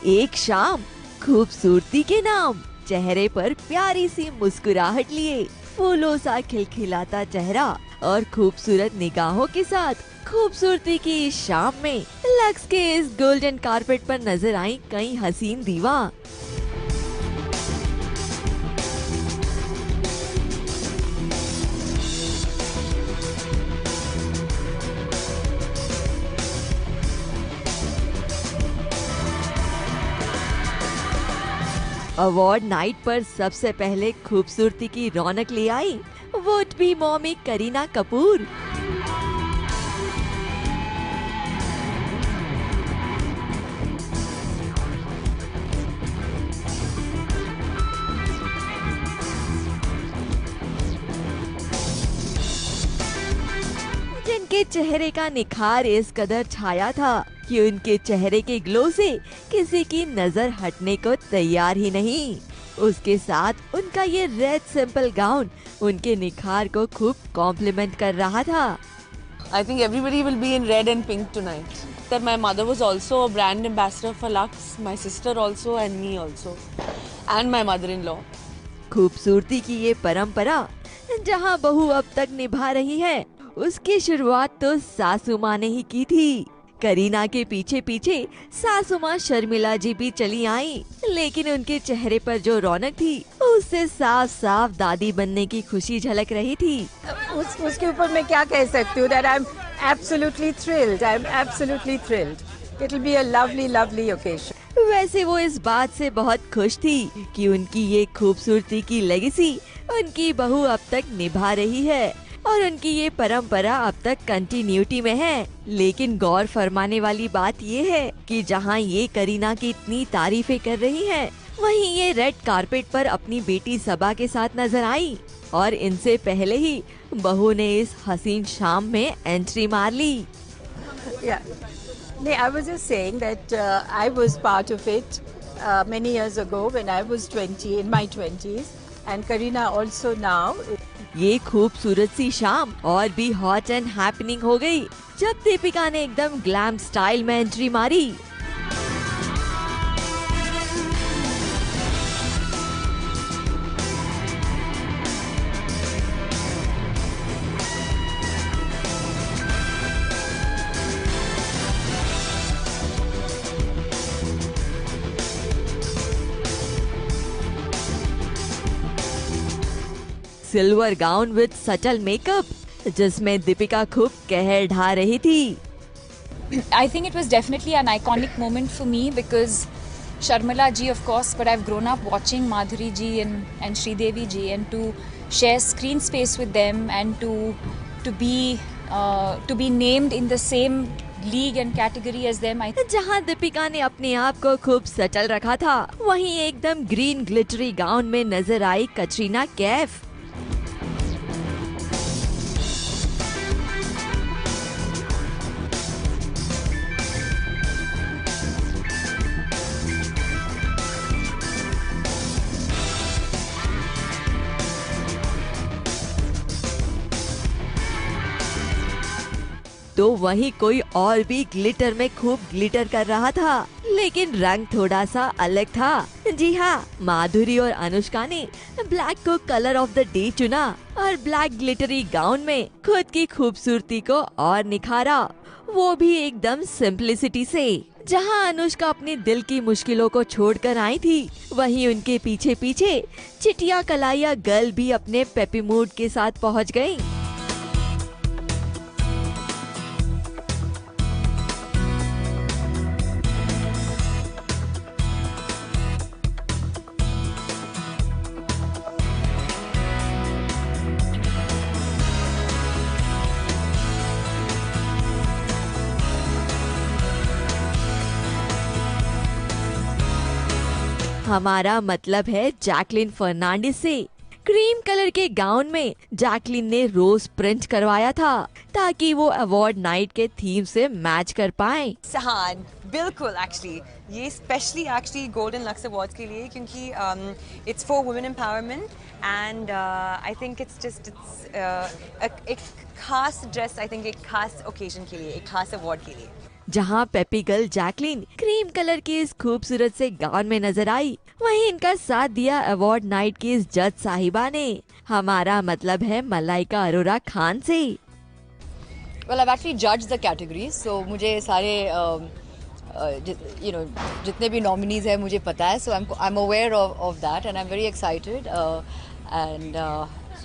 एक शाम खूबसूरती के नाम, चेहरे पर प्यारी सी मुस्कुराहट लिए, फूलों सा खिलखिलाता चेहरा और खूबसूरत निगाहों के साथ खूबसूरती की इस शाम में लक्स के इस गोल्डन कारपेट पर नजर आई कई हसीन दीवा। अवार्ड नाइट पर सबसे पहले खूबसूरती की रौनक ले आई would be mommy Kareena Kapoor. जिनके चेहरे का निखार इस कदर छाया था कि उनके चेहरे के ग्लो से किसी की नजर हटने को तैयार ही नहीं। उसके साथ उनका ये रेड सिंपल गाउन उनके निखार को खूब कॉम्प्लीमेंट कर रहा था। I think everybody will be in red and pink tonight. That my mother was also a brand ambassador for Lux, my sister also and me also, and my mother-in-law. खूबसूरती की ये परंपरा जहां बहू अब तक निभा रही है, उसकी शुरुआत तो सासू माँ ने ही की थी। करीना के पीछे पीछे सासू माँ शर्मिला जी भी चली आई, लेकिन उनके चेहरे पर जो रौनक थी उससे साफ साफ दादी बनने की खुशी झलक रही थी। उसके ऊपर मैं क्या कह सकती हूँ? That I'm absolutely thrilled. I'm absolutely thrilled. It'll be a lovely, lovely occasion. वैसे वो इस बात से बहुत खुश थी कि उनकी ये खूबसूरती की लेगेसी उनकी बहू अब तक निभा रही है और उनकी ये परंपरा अब तक कंटिन्यूटी में है। लेकिन गौर फरमाने वाली बात ये है कि जहाँ ये करीना की इतनी तारीफें कर रही हैं, वहीं ये रेड कारपेट पर अपनी बेटी सबा के साथ नजर आई और इनसे पहले ही बहू ने इस हसीन शाम में एंट्री मार ली। Yeah. No, I was just saying that I was part of it many years ago when I was 20, in my 20s, and Kareena also now. ये खूबसूरत सी शाम और भी हॉट एंड हैपनिंग हो गई जब दीपिका ने एकदम ग्लैम स्टाइल में एंट्री मारी। Silver gown with subtle makeup जिसमें दीपिका खूब कहर ढा रही थी। I think it was definitely an iconic moment for me because Sharmila ji, of course, but I've grown up watching Madhuri ji and Sridevi ji, and to share screen space with them and to be named in the same league and category as them. जहाँ दीपिका ने अपने आप को खूब subtle रखा था, वहीं एकदम ग्रीन ग्लिटरी गाउन में नजर आई कटरीना कैफ। तो वहीं कोई और भी ग्लिटर में खूब ग्लिटर कर रहा था, लेकिन रंग थोड़ा सा अलग था। जी हाँ, माधुरी और अनुष्का ने ब्लैक को कलर ऑफ द डे चुना और ब्लैक ग्लिटरी गाउन में खुद की खूबसूरती को और निखारा, वो भी एकदम सिंपलिसिटी से। जहाँ अनुष्का अपने दिल की मुश्किलों को छोड़कर आई थी, वहीं उनके पीछे पीछे चिटिया कलाइया गर्ल भी अपने पेपी मूड के साथ पहुँच गयी। हमारा मतलब है जैकलिन फर्नांडिस से। क्रीम कलर के गाउन में जैकलिन ने रोज प्रिंट करवाया था ताकि वो अवार्ड नाइट के थीम से मैच कर पाए। हाँ बिल्कुल, एक्चुअली ये स्पेशली गोल्डन लक्स अवार्ड्स के लिए, क्योंकि it's for women empowerment and I think it's एक खास ड्रेस, आई थिंक एक खास ओकेजन के लिए, एक खास अवार्ड के लिए। जहां peppy girl Jacqueline cream colour की इस खूबसूरत से गाउन में नजर आई, वहीं इनका साथ दिया अवार्ड नाइट की इस जज साहिबा ने। हमारा मतलब है मलाइका अरोरा खान से। Well, I've actually judged the categories, so मुझे सारे जितने भी nominees हैं मुझे पता है, so I'm aware of that and I'm very excited and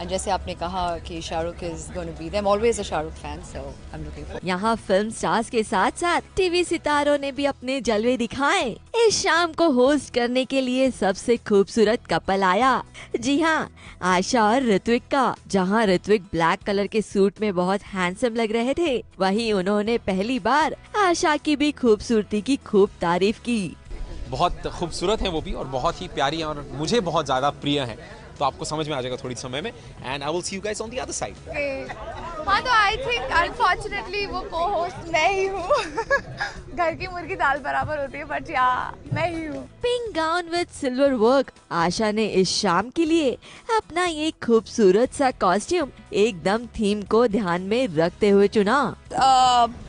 जैसे आपने कहा कि Shahrukh is going to be there. I'm always a Shahrukh fan, so I'm looking forward. यहाँ फिल्म स्टार्स के साथ साथ टीवी सितारों ने भी अपने जलवे दिखाए। इस शाम को होस्ट करने के लिए सबसे खूबसूरत कपल आया। जी हाँ, आशा और ऋत्विक का। जहाँ ऋत्विक ब्लैक कलर के सूट में बहुत हैंडसम लग रहे थे, वहीं उन्होंने पहली बार आशा की भी खूबसूरती की खूब तारीफ की। बहुत खूबसूरत है वो भी और बहुत ही प्यारी और मुझे बहुत ज़्यादा प्रिय है, तो आपको समझ में आ जाएगा थोड़ी समय में। And I will see you guys on the other side. हाँ, तो आई थिंक अनफॉर्चुनेटली वो को होस्ट मैं ही हूँ। घर की मुर्गी दाल बराबर होती है, बट या मैं ही हूँ। Pink gown with silver work. Asha ने इस शाम के लिए अपना ये खूबसूरत सा कॉस्ट्यूम एकदम थीम को ध्यान में रखते हुए चुना।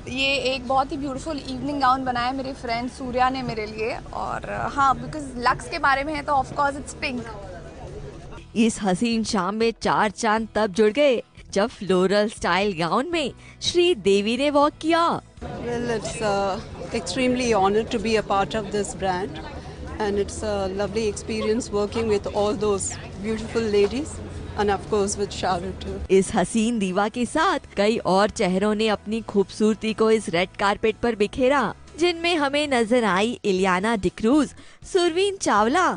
ये एक बहुत ही ब्यूटीफुल इवनिंग गाउन बनाया मेरे फ्रेंड सूर्या ने मेरे लिए, और हाँ, बिकॉज लक्स के बारे में है तो ऑफ कोर्स इट्स पिंक। इस हसीन शाम में चार चांद तब जुड़ गए जब फ्लोरल स्टाइल गाउन में श्री देवी ने वॉक किया। Well, it's extremely honored to be a part of this brand, and it's a lovely experience working with all those beautiful ladies, and of course with Shahrukh too. इस हसीन दीवा के साथ कई और चेहरों ने अपनी खूबसूरती को इस रेड कारपेट पर बिखेरा, जिनमें हमें नजर आई इलियाना डिक्रूज, सुरवीन चावला,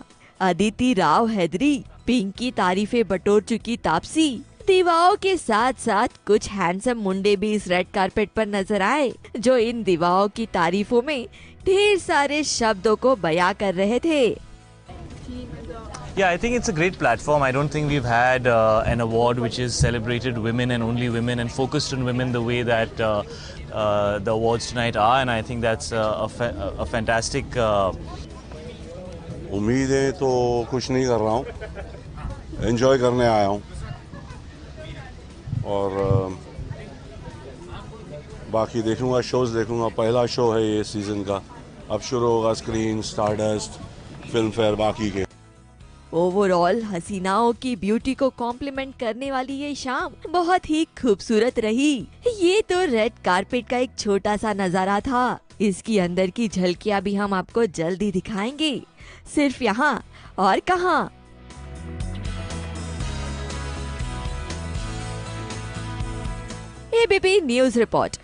अदिति राव हैदरी, पिंक की तारीफें बटोर चुकी तापसी। दीवाओं के साथ साथ कुछ हैंडसम मुंडे भी इस रेड कारपेट पर नजर आए, जो इन दीवाओं की तारीफों में ढेर सारे शब्दों को बयां कर रहे थे। Yeah, I think it's a great platform. I don't think we've had an award which has celebrated women and only women and focused on women the way that the awards tonight are, and I think that's a fantastic. उम्मीदें तो कुछ नहीं कर रहा हूँ, enjoy करने आया हूँ और बाकी देखूँगा, शोज़ देखूँगा। पहला शो है ये सीज़न का, अब शुरू होगा स्क्रीन, स्टारडस्ट, फिल्म फेयर, बाकी के। ओवरऑल हसीनाओं की ब्यूटी को कॉम्प्लीमेंट करने वाली ये शाम बहुत ही खूबसूरत रही। ये तो रेड कारपेट का एक छोटा सा नजारा था। इसकी अंदर की झलकियां भी हम आपको जल्दी दिखाएंगे, सिर्फ यहाँ और कहाँ। ABP news report.